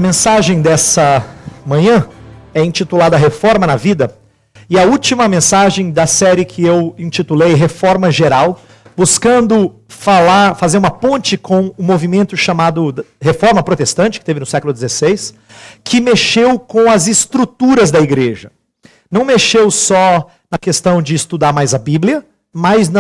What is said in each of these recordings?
mensagem dessa manhã é intitulada Reforma na Vida, e a última mensagem da série que eu intitulei Reforma Geral, buscando fazer uma ponte com o movimento chamado Reforma Protestante, que teve no século XVI, que mexeu com as estruturas da igreja. Não mexeu só na questão de estudar mais a Bíblia, mas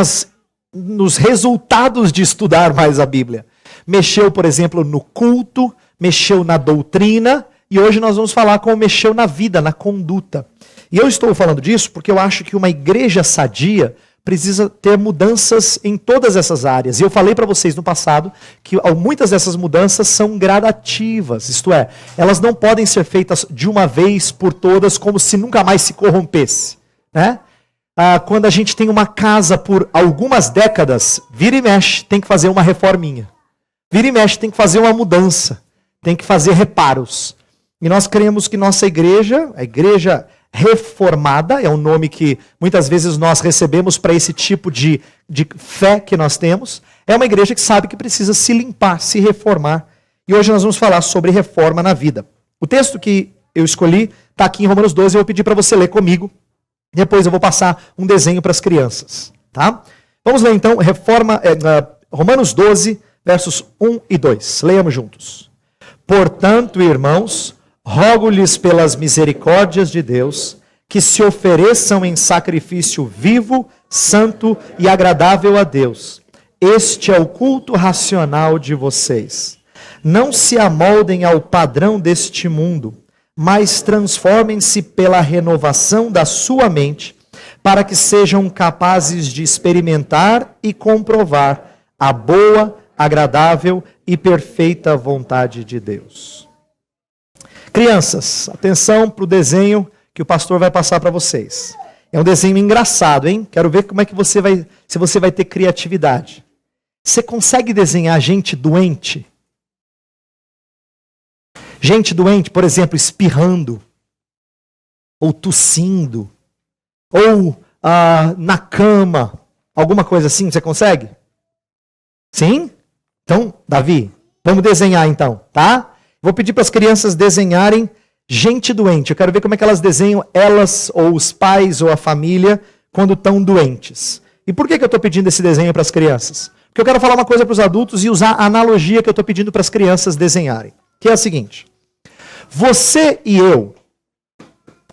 nos resultados de estudar mais a Bíblia. Mexeu, por exemplo, no culto, mexeu na doutrina, e hoje nós vamos falar como mexeu na vida, na conduta. E eu estou falando disso porque eu acho que uma igreja sadia precisa ter mudanças em todas essas áreas. E eu falei para vocês no passado que muitas dessas mudanças são gradativas, isto é, elas não podem ser feitas de uma vez por todas como se nunca mais se corrompesse, né? Quando a gente tem uma casa por algumas décadas, vira e mexe, tem que fazer uma reforminha. Vira e mexe, tem que fazer uma mudança, tem que fazer reparos. E nós cremos que nossa igreja, a igreja reformada, é um nome que muitas vezes nós recebemos para esse tipo de fé que nós temos, é uma igreja que sabe que precisa se limpar, se reformar. E hoje nós vamos falar sobre reforma na vida. O texto que eu escolhi está aqui em Romanos 12, eu vou pedir para você ler comigo. Depois eu vou passar um desenho para as crianças. Tá? Vamos ler então Romanos 12, versos 1 e 2. Leiamos juntos. Portanto, irmãos, rogo-lhes pelas misericórdias de Deus, que se ofereçam em sacrifício vivo, santo e agradável a Deus. Este é o culto racional de vocês. Não se amoldem ao padrão deste mundo, mas transformem-se pela renovação da sua mente, para que sejam capazes de experimentar e comprovar a boa, agradável e perfeita vontade de Deus. Crianças, atenção para o desenho que o pastor vai passar para vocês. É um desenho engraçado, hein? Quero ver como é que se você vai ter criatividade. Você consegue desenhar gente doente? Gente doente, por exemplo, espirrando, ou tossindo, ou na cama, alguma coisa assim, você consegue? Sim? Então, Davi, vamos desenhar então, tá? Vou pedir para as crianças desenharem gente doente. Eu quero ver como é que elas desenham, elas, ou os pais, ou a família, quando estão doentes. E por que eu estou pedindo esse desenho para as crianças? Porque eu quero falar uma coisa para os adultos e usar a analogia que eu estou pedindo para as crianças desenharem. Que é a seguinte. Você e eu,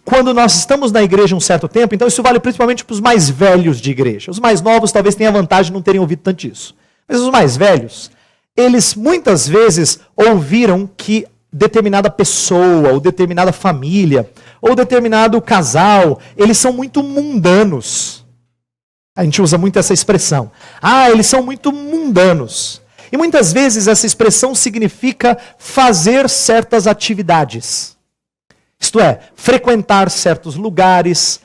quando nós estamos na igreja um certo tempo, então isso vale principalmente para os mais velhos de igreja. Os mais novos talvez tenham a vantagem de não terem ouvido tanto isso. Mas os mais velhos, eles muitas vezes ouviram que determinada pessoa, ou determinada família, ou determinado casal, eles são muito mundanos. A gente usa muito essa expressão. Eles são muito mundanos. E muitas vezes essa expressão significa fazer certas atividades. Isto é, frequentar certos lugares,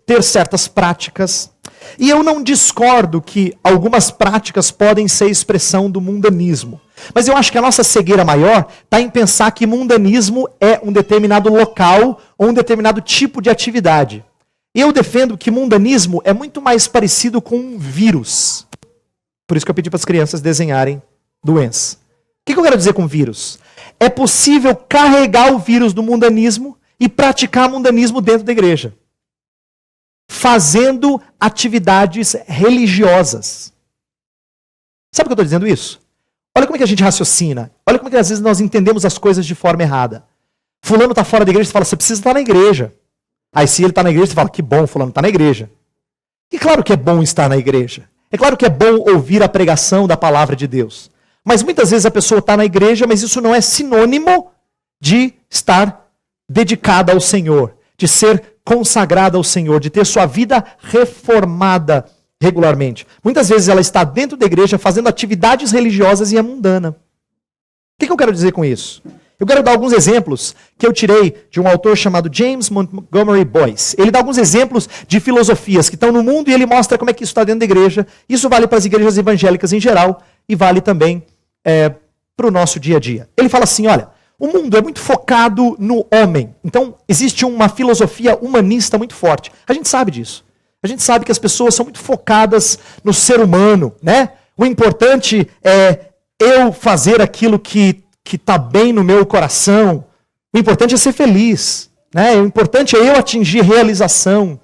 ter certas práticas. E eu não discordo que algumas práticas podem ser expressão do mundanismo. Mas eu acho que a nossa cegueira maior está em pensar que mundanismo é um determinado local ou um determinado tipo de atividade. Eu defendo que mundanismo é muito mais parecido com um vírus. Por isso que eu pedi para as crianças desenharem doença. O que eu quero dizer com vírus? É possível carregar o vírus do mundanismo e praticar mundanismo dentro da igreja. Fazendo atividades religiosas. Sabe por que eu estou dizendo isso? Olha como é que a gente raciocina. Olha como é que às vezes nós entendemos as coisas de forma errada. Fulano está fora da igreja, você fala, você precisa estar na igreja. Aí se ele está na igreja, você fala, que bom, fulano está na igreja. E claro que é bom estar na igreja. É claro que é bom ouvir a pregação da palavra de Deus. Mas muitas vezes a pessoa está na igreja, mas isso não é sinônimo de estar dedicada ao Senhor, de ser consagrada ao Senhor, de ter sua vida reformada regularmente. Muitas vezes ela está dentro da igreja fazendo atividades religiosas e é mundana. O que eu quero dizer com isso? Eu quero dar alguns exemplos que eu tirei de um autor chamado James Montgomery Boyce. Ele dá alguns exemplos de filosofias que estão no mundo e ele mostra como é que isso está dentro da igreja. Isso vale para as igrejas evangélicas em geral e vale também para o nosso dia a dia. Ele fala assim, olha, o mundo é muito focado no homem. Então, existe uma filosofia humanista muito forte. A gente sabe disso. A gente sabe que as pessoas são muito focadas no ser humano, né? O importante é eu fazer aquilo que que está bem no meu coração. O importante é ser feliz, né? O importante é eu atingir realização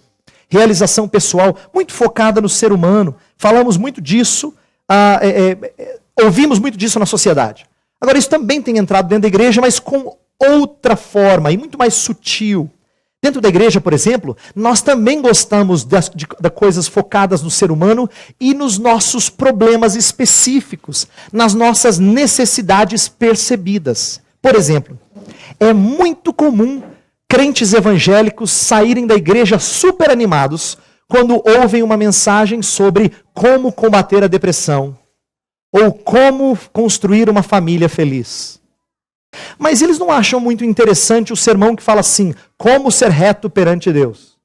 pessoal, muito focada no ser humano. Falamos muito disso, ouvimos muito disso na sociedade. Agora, isso também tem entrado dentro da igreja, mas com outra forma e muito mais sutil. Dentro da igreja, por exemplo, nós também gostamos de coisas focadas no ser humano e nos nossos problemas específicos, nas nossas necessidades percebidas. Por exemplo, é muito comum crentes evangélicos saírem da igreja super animados quando ouvem uma mensagem sobre como combater a depressão ou como construir uma família feliz. Mas eles não acham muito interessante o sermão que fala assim, como ser reto perante Deus.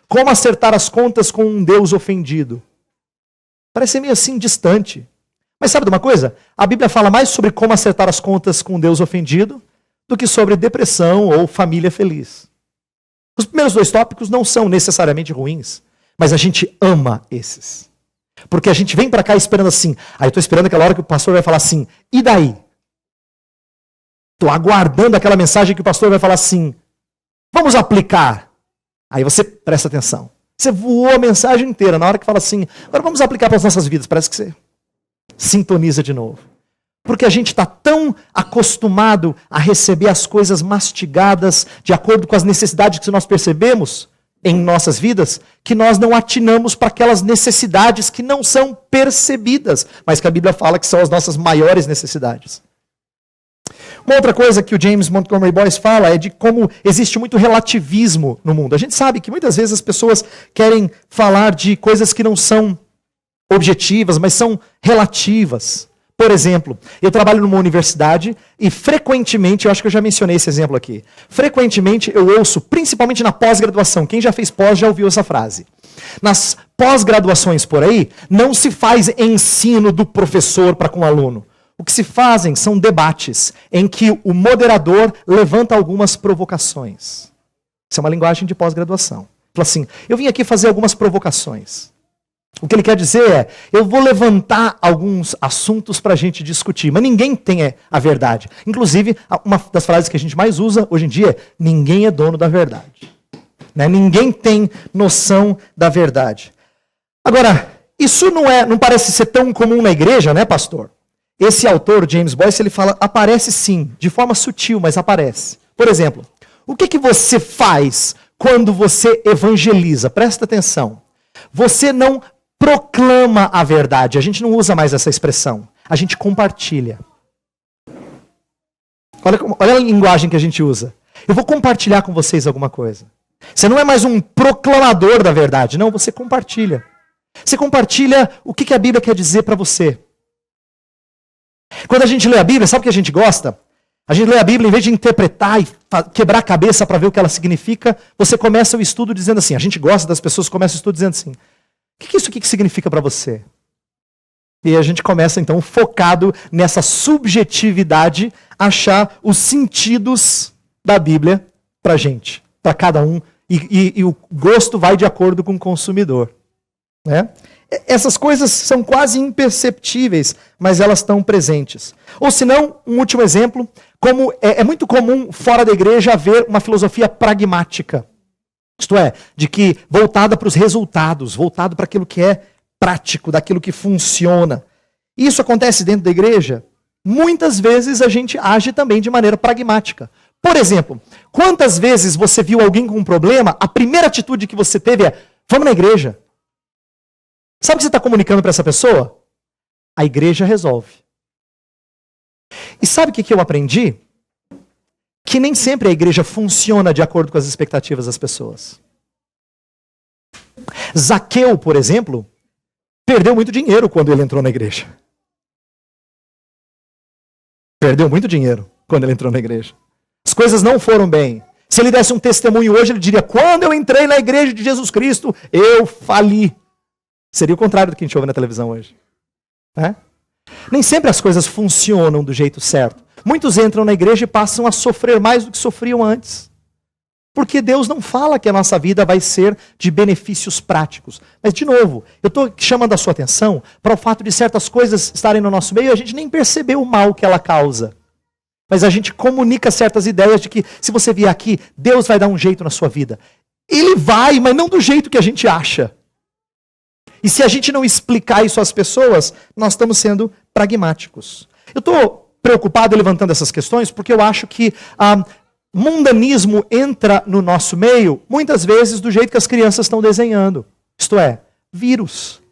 Como acertar as contas com um Deus ofendido. Parece meio assim distante. Mas sabe de uma coisa? A Bíblia fala mais sobre como acertar as contas com um Deus ofendido do que sobre depressão ou família feliz. Os primeiros dois tópicos não são necessariamente ruins, mas a gente ama esses. Porque a gente vem para cá esperando assim, eu estou esperando aquela hora que o pastor vai falar assim, e daí? Estou aguardando aquela mensagem que o pastor vai falar assim, vamos aplicar. Aí você presta atenção. Você voou a mensagem inteira, na hora que fala assim, agora vamos aplicar para as nossas vidas. Parece que você sintoniza de novo. Porque a gente está tão acostumado a receber as coisas mastigadas de acordo com as necessidades que nós percebemos em nossas vidas, que nós não atinamos para aquelas necessidades que não são percebidas, mas que a Bíblia fala que são as nossas maiores necessidades. Uma outra coisa que o James Montgomery Boyce fala é de como existe muito relativismo no mundo. A gente sabe que muitas vezes as pessoas querem falar de coisas que não são objetivas, mas são relativas. Por exemplo, eu trabalho numa universidade e frequentemente, eu acho que eu já mencionei esse exemplo aqui, frequentemente eu ouço, principalmente na pós-graduação, quem já fez pós já ouviu essa frase. Nas pós-graduações por aí, não se faz ensino do professor para com o aluno. O que se fazem são debates em que o moderador levanta algumas provocações. Isso é uma linguagem de pós-graduação. Fala assim, eu vim aqui fazer algumas provocações. O que ele quer dizer é, eu vou levantar alguns assuntos para a gente discutir, mas ninguém tem a verdade. Inclusive, uma das frases que a gente mais usa hoje em dia é, ninguém é dono da verdade. Né? Ninguém tem noção da verdade. Agora, isso não parece ser tão comum na igreja, né, pastor? Esse autor, James Boyce, ele fala, aparece sim, de forma sutil, mas aparece. Por exemplo, o que você faz quando você evangeliza? Presta atenção. Você não proclama a verdade. A gente não usa mais essa expressão. A gente compartilha. Olha a linguagem que a gente usa. Eu vou compartilhar com vocês alguma coisa. Você não é mais um proclamador da verdade. Não, você compartilha. Você compartilha o que a Bíblia quer dizer para você. Quando a gente lê a Bíblia, sabe o que a gente gosta? A gente lê a Bíblia, em vez de interpretar e quebrar a cabeça para ver o que ela significa, você começa o estudo dizendo assim, a gente gosta das pessoas que começam o estudo dizendo assim, o que isso aqui significa para você? E a gente começa então, focado nessa subjetividade, achar os sentidos da Bíblia para a gente, para cada um, e o gosto vai de acordo com o consumidor. Né? Essas coisas são quase imperceptíveis, mas elas estão presentes. Ou se não, um último exemplo, como é muito comum fora da igreja haver uma filosofia pragmática. Isto é, de que voltada para os resultados, voltada para aquilo que é prático, daquilo que funciona. Isso acontece dentro da igreja? Muitas vezes a gente age também de maneira pragmática. Por exemplo, quantas vezes você viu alguém com um problema, a primeira atitude que você teve é, vamos na igreja. Sabe o que você está comunicando para essa pessoa? A igreja resolve. E sabe o que eu aprendi? Que nem sempre a igreja funciona de acordo com as expectativas das pessoas. Zaqueu, por exemplo, perdeu muito dinheiro quando ele entrou na igreja. Perdeu muito dinheiro quando ele entrou na igreja. As coisas não foram bem. Se ele desse um testemunho hoje, ele diria, quando eu entrei na igreja de Jesus Cristo, eu fali. Seria o contrário do que a gente ouve na televisão hoje. Né? Nem sempre as coisas funcionam do jeito certo. Muitos entram na igreja e passam a sofrer mais do que sofriam antes. Porque Deus não fala que a nossa vida vai ser de benefícios práticos. Mas, de novo, eu estou chamando a sua atenção para o fato de certas coisas estarem no nosso meio e a gente nem perceber o mal que ela causa. Mas a gente comunica certas ideias de que se você vier aqui, Deus vai dar um jeito na sua vida. Ele vai, mas não do jeito que a gente acha. E se a gente não explicar isso às pessoas, nós estamos sendo pragmáticos. Eu estou preocupado levantando essas questões porque eu acho que mundanismo entra no nosso meio, muitas vezes do jeito que as crianças estão desenhando. Isto é, vírus.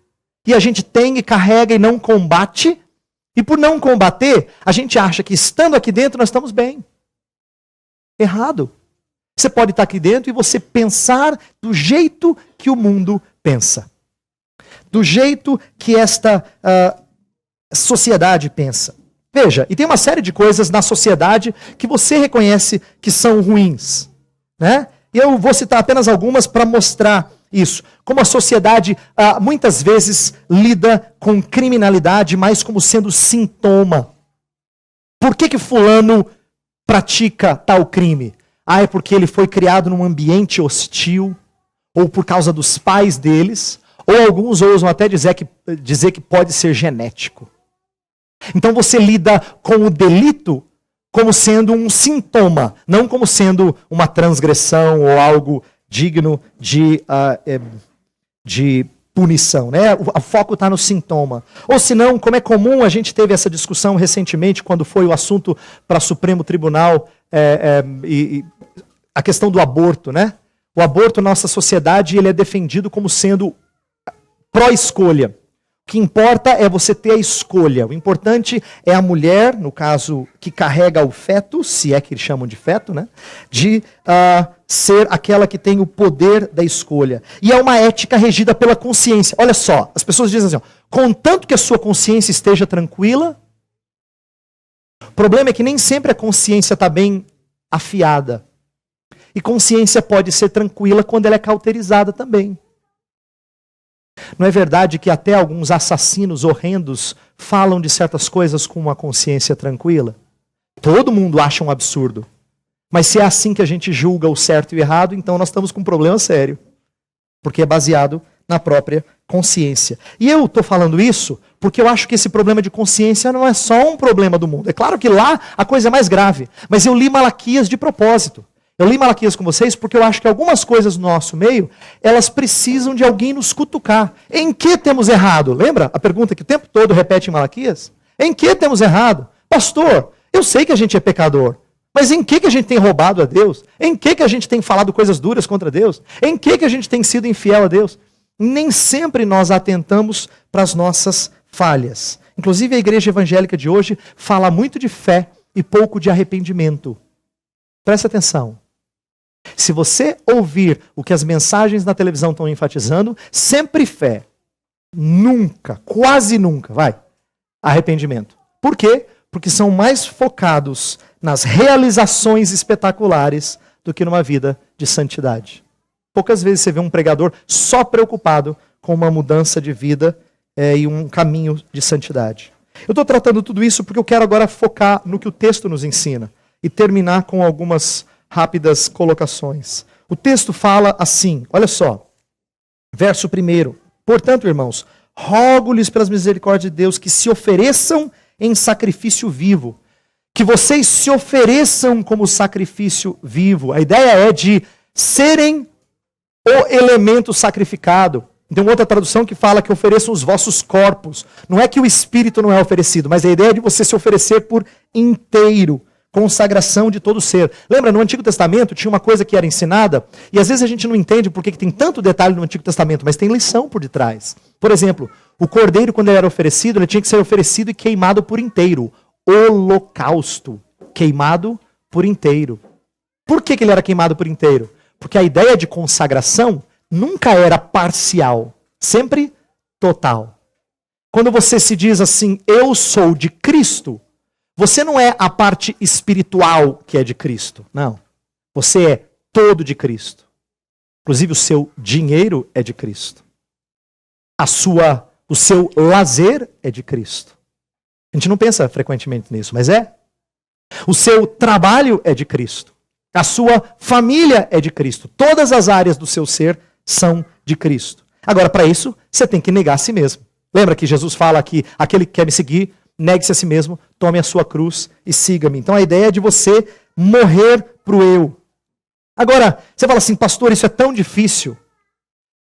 E a gente tem e carrega e não combate. E por não combater, a gente acha que estando aqui dentro nós estamos bem. Errado. Você pode estar aqui dentro e você pensar do jeito que o mundo pensa. Do jeito que esta sociedade pensa. Veja, e tem uma série de coisas na sociedade que você reconhece que são ruins. Né? E eu vou citar apenas algumas para mostrar isso. Como a sociedade muitas vezes lida com criminalidade mais como sendo sintoma. Por que fulano pratica tal crime? É porque ele foi criado num ambiente hostil, ou por causa dos pais deles, ou alguns ousam até dizer que pode ser genético. Então você lida com o delito como sendo um sintoma, não como sendo uma transgressão ou algo digno de punição. Né? O foco está no sintoma. Ou senão, como é comum, a gente teve essa discussão recentemente, quando foi o assunto para o Supremo Tribunal, a questão do aborto. Né? O aborto na nossa sociedade ele é defendido como sendo pró-escolha. O que importa é você ter a escolha. O importante é a mulher, no caso, que carrega o feto, se é que eles chamam de feto, né? De ser aquela que tem o poder da escolha. E é uma ética regida pela consciência. Olha só, as pessoas dizem assim, contanto que a sua consciência esteja tranquila. O problema é que nem sempre a consciência está bem afiada. E consciência pode ser tranquila quando ela é cauterizada também. Não é verdade que até alguns assassinos horrendos falam de certas coisas com uma consciência tranquila? Todo mundo acha um absurdo. Mas se é assim que a gente julga o certo e o errado, então nós estamos com um problema sério. Porque é baseado na própria consciência. E eu estou falando isso porque eu acho que esse problema de consciência não é só um problema do mundo. É claro que lá a coisa é mais grave. Mas eu li Malaquias de propósito. Eu li Malaquias com vocês porque eu acho que algumas coisas no nosso meio, elas precisam de alguém nos cutucar. Em que temos errado? Lembra a pergunta que o tempo todo repete em Malaquias? Em que temos errado? Pastor, eu sei que a gente é pecador, mas em que a gente tem roubado a Deus? Em que a gente tem falado coisas duras contra Deus? Em que a gente tem sido infiel a Deus? Nem sempre nós atentamos para as nossas falhas. Inclusive a igreja evangélica de hoje fala muito de fé e pouco de arrependimento. Presta atenção. Se você ouvir o que as mensagens na televisão estão enfatizando, sempre fé. Nunca, quase nunca, arrependimento. Por quê? Porque são mais focados nas realizações espetaculares do que numa vida de santidade. Poucas vezes você vê um pregador só preocupado com uma mudança de vida e um caminho de santidade. Eu estou tratando tudo isso porque eu quero agora focar no que o texto nos ensina e terminar com algumas rápidas colocações. O texto fala assim, olha só, verso 1. Portanto, irmãos, rogo-lhes pelas misericórdias de Deus que se ofereçam em sacrifício vivo. Que vocês se ofereçam como sacrifício vivo. A ideia é de serem o elemento sacrificado. Tem outra tradução que fala que ofereçam os vossos corpos. Não é que o espírito não é oferecido, mas a ideia é de você se oferecer por inteiro. Consagração de todo ser. Lembra, no Antigo Testamento tinha uma coisa que era ensinada, e às vezes a gente não entende por que tem tanto detalhe no Antigo Testamento, mas tem lição por detrás. Por exemplo, o cordeiro, quando ele era oferecido, ele tinha que ser oferecido e queimado por inteiro. Holocausto. Queimado por inteiro. Por que ele era queimado por inteiro? Porque a ideia de consagração nunca era parcial, sempre total. Quando você se diz assim, eu sou de Cristo, você não é a parte espiritual que é de Cristo, não. Você é todo de Cristo. Inclusive o seu dinheiro é de Cristo. O seu lazer é de Cristo. A gente não pensa frequentemente nisso, mas é. O seu trabalho é de Cristo. A sua família é de Cristo. Todas as áreas do seu ser são de Cristo. Agora, para isso, você tem que negar a si mesmo. Lembra que Jesus fala que aquele que quer me seguir negue-se a si mesmo, tome a sua cruz e siga-me. Então a ideia é de você morrer para o eu. Agora, você fala assim, pastor, isso é tão difícil.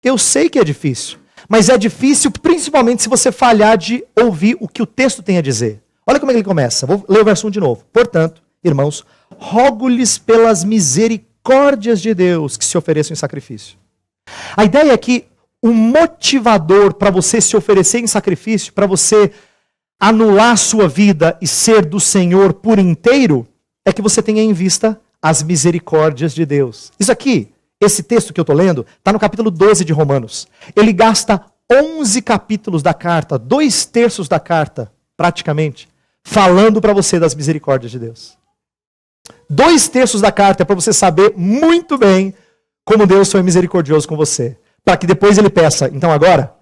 Eu sei que é difícil, mas é difícil principalmente se você falhar de ouvir o que o texto tem a dizer. Olha como é que ele começa. Vou ler o verso 1 de novo. Portanto, irmãos, rogo-lhes pelas misericórdias de Deus que se ofereçam em sacrifício. A ideia é que o motivador para você se oferecer em sacrifício, para você anular a sua vida e ser do Senhor por inteiro, é que você tenha em vista as misericórdias de Deus. Isso aqui, esse texto que eu estou lendo, está no capítulo 12 de Romanos. Ele gasta 11 capítulos da carta, 2/3 da carta, praticamente, falando para você das misericórdias de Deus. 2/3 da carta é para você saber muito bem como Deus foi misericordioso com você. Para que depois ele peça, então agora,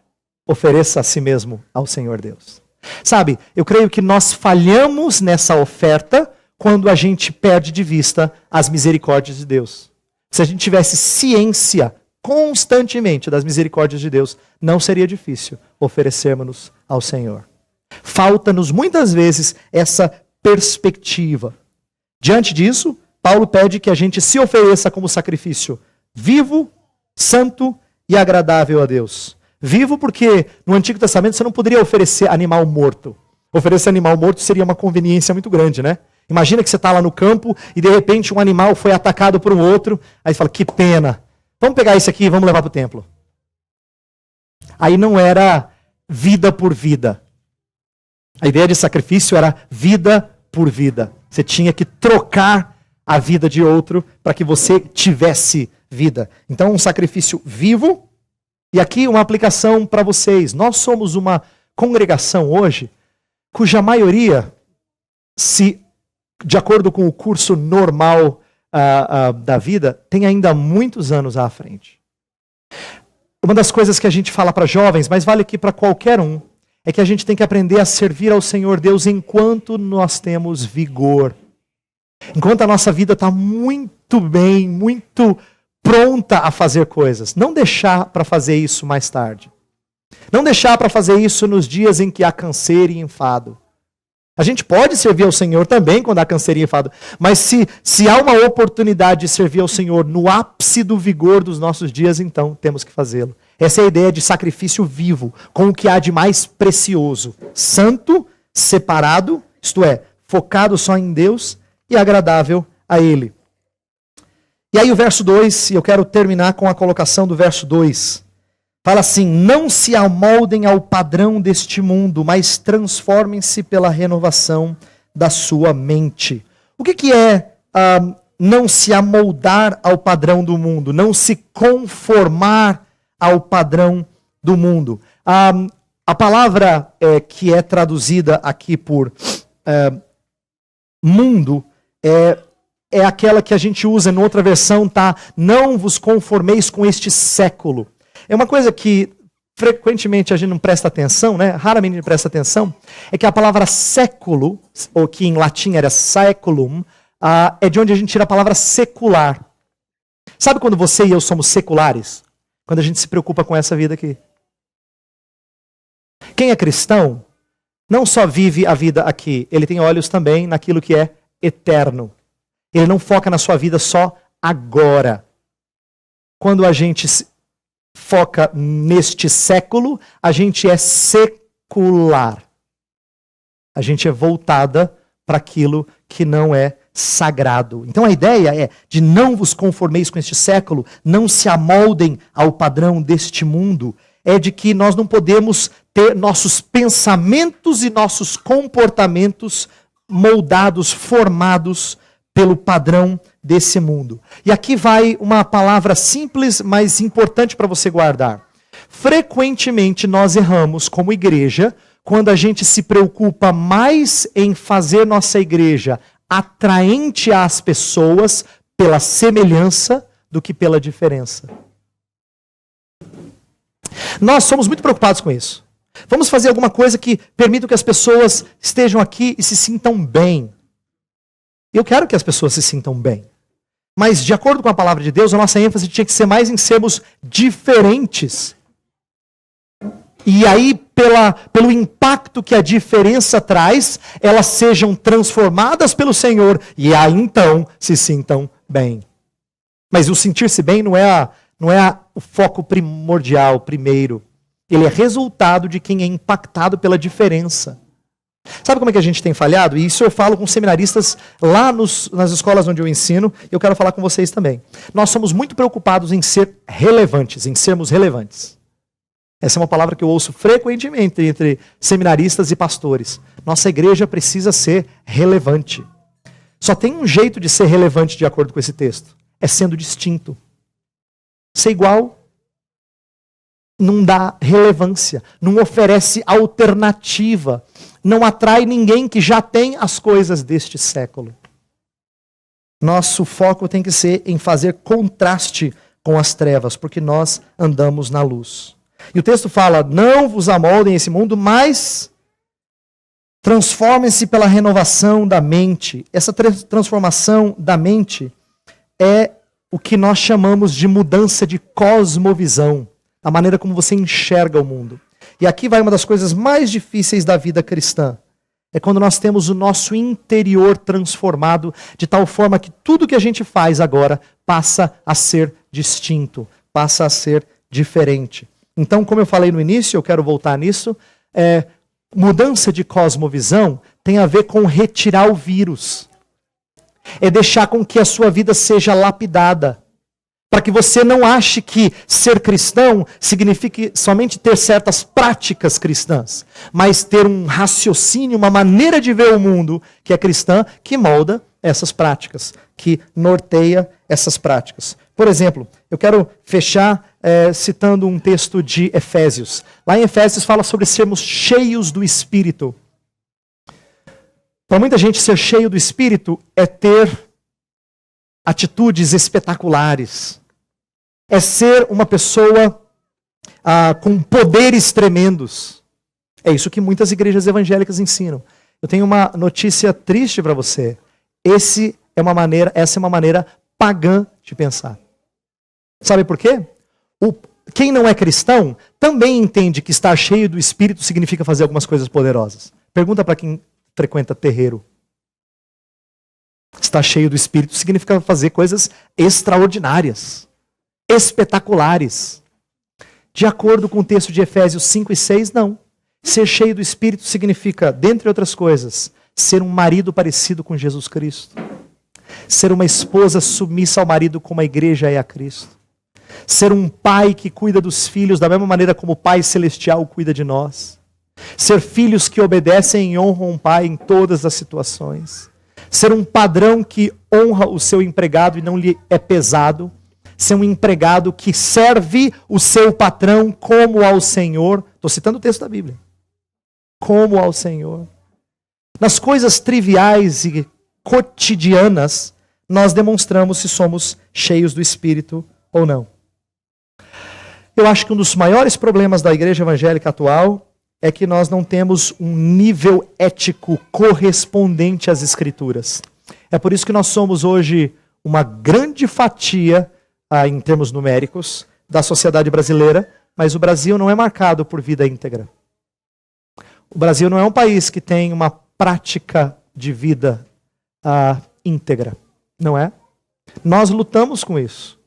ofereça a si mesmo ao Senhor Deus. Sabe, eu creio que nós falhamos nessa oferta quando a gente perde de vista as misericórdias de Deus. Se a gente tivesse ciência constantemente das misericórdias de Deus, não seria difícil oferecermos-nos ao Senhor. Falta-nos muitas vezes essa perspectiva. Diante disso, Paulo pede que a gente se ofereça como sacrifício vivo, santo e agradável a Deus. Vivo porque no Antigo Testamento você não poderia oferecer animal morto. Oferecer animal morto seria uma conveniência muito grande, né? Imagina que você está lá no campo e de repente um animal foi atacado por um outro. Aí você fala, que pena. Vamos pegar esse aqui e vamos levar para o templo. Aí não era vida por vida. A ideia de sacrifício era vida por vida. Você tinha que trocar a vida de outro para que você tivesse vida. Então um sacrifício vivo. E aqui uma aplicação para vocês. Nós somos uma congregação hoje cuja maioria, de acordo com o curso normal da vida, tem ainda muitos anos à frente. Uma das coisas que a gente fala para jovens, mas vale aqui para qualquer um, é que a gente tem que aprender a servir ao Senhor Deus enquanto nós temos vigor. Enquanto a nossa vida está muito bem, muito pronta a fazer coisas. Não deixar para fazer isso mais tarde. Não deixar para fazer isso nos dias em que há canseiro e enfado. A gente pode servir ao Senhor também quando há canseiro e enfado, mas se há uma oportunidade de servir ao Senhor no ápice do vigor dos nossos dias, então temos que fazê-lo. Essa é a ideia de sacrifício vivo, com o que há de mais precioso. Santo, separado, isto é, focado só em Deus e agradável a Ele. E aí o verso 2, e eu quero terminar com a colocação do verso 2. Fala assim, não se amoldem ao padrão deste mundo, mas transformem-se pela renovação da sua mente. O que é não se amoldar ao padrão do mundo? Não se conformar ao padrão do mundo. A palavra que é traduzida aqui por mundo é aquela que a gente usa em outra versão, tá? Não vos conformeis com este século. É uma coisa que frequentemente a gente não presta atenção, né? Raramente a gente presta atenção, é que a palavra século, ou que em latim era saeculum, é de onde a gente tira a palavra secular. Sabe quando você e eu somos seculares? Quando a gente se preocupa com essa vida aqui. Quem é cristão não só vive a vida aqui, ele tem olhos também naquilo que é eterno. Ele não foca na sua vida só agora. Quando a gente foca neste século, a gente é secular. A gente é voltada para aquilo que não é sagrado. Então a ideia é de não vos conformeis com este século, não se amoldem ao padrão deste mundo, é de que nós não podemos ter nossos pensamentos e nossos comportamentos moldados, formados pelo padrão desse mundo. E aqui vai uma palavra simples, mas importante para você guardar. Frequentemente nós erramos como igreja quando a gente se preocupa mais em fazer nossa igreja atraente às pessoas pela semelhança do que pela diferença. Nós somos muito preocupados com isso. Vamos fazer alguma coisa que permita que as pessoas estejam aqui e se sintam bem. Eu quero que as pessoas se sintam bem. Mas, de acordo com a palavra de Deus, a nossa ênfase tinha que ser mais em sermos diferentes. E aí, pelo impacto que a diferença traz, elas sejam transformadas pelo Senhor e aí então se sintam bem. Mas o sentir-se bem não é o foco primordial, primeiro. Ele é resultado de quem é impactado pela diferença. Sabe como é que a gente tem falhado? E isso eu falo com seminaristas lá nas escolas onde eu ensino, e eu quero falar com vocês também. Nós somos muito preocupados em ser relevantes, em sermos relevantes. Essa é uma palavra que eu ouço frequentemente entre seminaristas e pastores. Nossa igreja precisa ser relevante. Só tem um jeito de ser relevante de acordo com esse texto. É sendo distinto. Ser igual não dá relevância, não oferece alternativa, não atrai ninguém que já tem as coisas deste século. Nosso foco tem que ser em fazer contraste com as trevas, porque nós andamos na luz. E o texto fala, não vos amoldem esse mundo, mas transformem-se pela renovação da mente. Essa transformação da mente é o que nós chamamos de mudança de cosmovisão. A maneira como você enxerga o mundo. E aqui vai uma das coisas mais difíceis da vida cristã. É quando nós temos o nosso interior transformado de tal forma que tudo que a gente faz agora passa a ser distinto, passa a ser diferente. Então, como eu falei no início, eu quero voltar nisso, mudança de cosmovisão tem a ver com retirar o vírus. É deixar com que a sua vida seja lapidada. Para que você não ache que ser cristão signifique somente ter certas práticas cristãs, mas ter um raciocínio, uma maneira de ver o mundo que é cristã, que molda essas práticas, que norteia essas práticas. Por exemplo, eu quero fechar citando um texto de Efésios. Lá em Efésios fala sobre sermos cheios do Espírito. Para muita gente, ser cheio do Espírito é ter atitudes espetaculares. É ser uma pessoa com poderes tremendos. É isso que muitas igrejas evangélicas ensinam. Eu tenho uma notícia triste para você. Essa é uma maneira pagã de pensar. Sabe por quê? Quem não é cristão também entende que estar cheio do Espírito significa fazer algumas coisas poderosas. Pergunta para quem frequenta terreiro. Estar cheio do Espírito significa fazer coisas extraordinárias. Espetaculares. De acordo com o texto de Efésios 5 e 6, não. Ser cheio do Espírito significa, dentre outras coisas, ser um marido parecido com Jesus Cristo. Ser uma esposa submissa ao marido como a igreja é a Cristo. Ser um pai que cuida dos filhos da mesma maneira como o Pai Celestial cuida de nós. Ser filhos que obedecem e honram o pai em todas as situações. Ser um padrão que honra o seu empregado e não lhe é pesado. Ser um empregado que serve o seu patrão como ao Senhor. Estou citando o texto da Bíblia. Como ao Senhor. Nas coisas triviais e cotidianas, nós demonstramos se somos cheios do Espírito ou não. Eu acho que um dos maiores problemas da igreja evangélica atual é que nós não temos um nível ético correspondente às Escrituras. É por isso que nós somos hoje uma grande fatia em termos numéricos, da sociedade brasileira, mas o Brasil não é marcado por vida íntegra. O Brasil não é um país que tem uma prática de vida íntegra, não é? Nós lutamos com isso.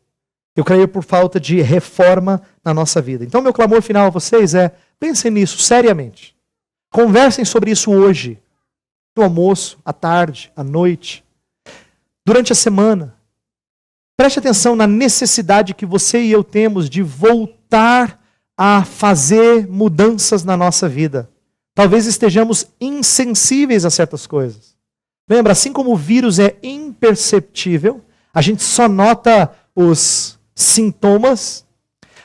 Eu creio por falta de reforma na nossa vida. Então, meu clamor final a vocês é, pensem nisso seriamente. Conversem sobre isso hoje, no almoço, à tarde, à noite, durante a semana. Preste atenção na necessidade que você e eu temos de voltar a fazer mudanças na nossa vida. Talvez estejamos insensíveis a certas coisas. Lembra, assim como o vírus é imperceptível, a gente só nota os sintomas.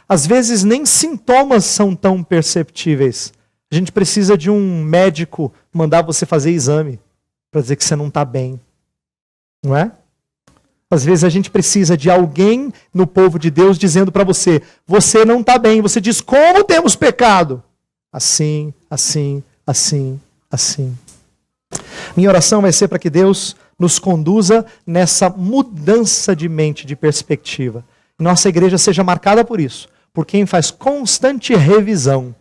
Às vezes nem sintomas são tão perceptíveis. A gente precisa de um médico mandar você fazer exame para dizer que você não está bem. Não é? Às vezes a gente precisa de alguém no povo de Deus dizendo para você, você não está bem. Você diz, como temos pecado? Assim, assim, assim, assim. Minha oração vai ser para que Deus nos conduza nessa mudança de mente, de perspectiva. Nossa igreja seja marcada por isso, por quem faz constante revisão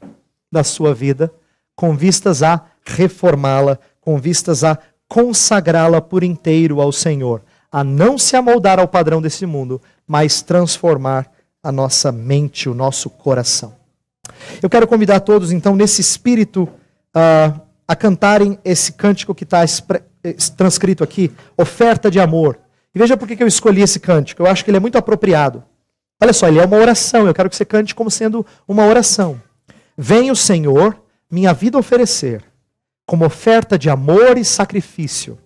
da sua vida, com vistas a reformá-la, com vistas a consagrá-la por inteiro ao Senhor, a não se amoldar ao padrão desse mundo, mas transformar a nossa mente, o nosso coração. Eu quero convidar todos, então, nesse espírito, a cantarem esse cântico que está transcrito aqui, Oferta de Amor. E veja por que eu escolhi esse cântico. Eu acho que ele é muito apropriado. Olha só, ele é uma oração. Eu quero que você cante como sendo uma oração. Venha o Senhor, minha vida oferecer, como oferta de amor e sacrifício.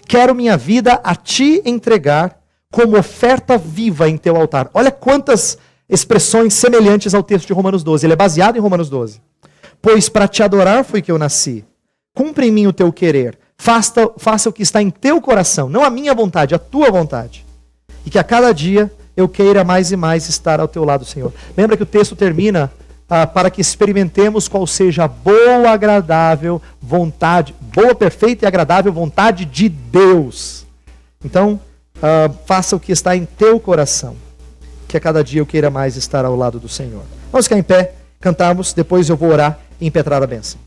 Quero minha vida a ti entregar, como oferta viva em teu altar. Olha quantas expressões semelhantes ao texto de Romanos 12. Ele é baseado em Romanos 12. Pois para te adorar foi que eu nasci. Cumpre em mim o teu querer. Faça o que está em teu coração. Não a minha vontade, a tua vontade. E que a cada dia eu queira mais e mais estar ao teu lado, Senhor. Lembra que o texto termina para que experimentemos qual seja a boa, agradável vontade, boa, perfeita e agradável vontade de Deus. Então, faça o que está em teu coração. Que a cada dia eu queira mais estar ao lado do Senhor. Vamos ficar em pé, cantarmos, depois eu vou orar e impetrar a bênção.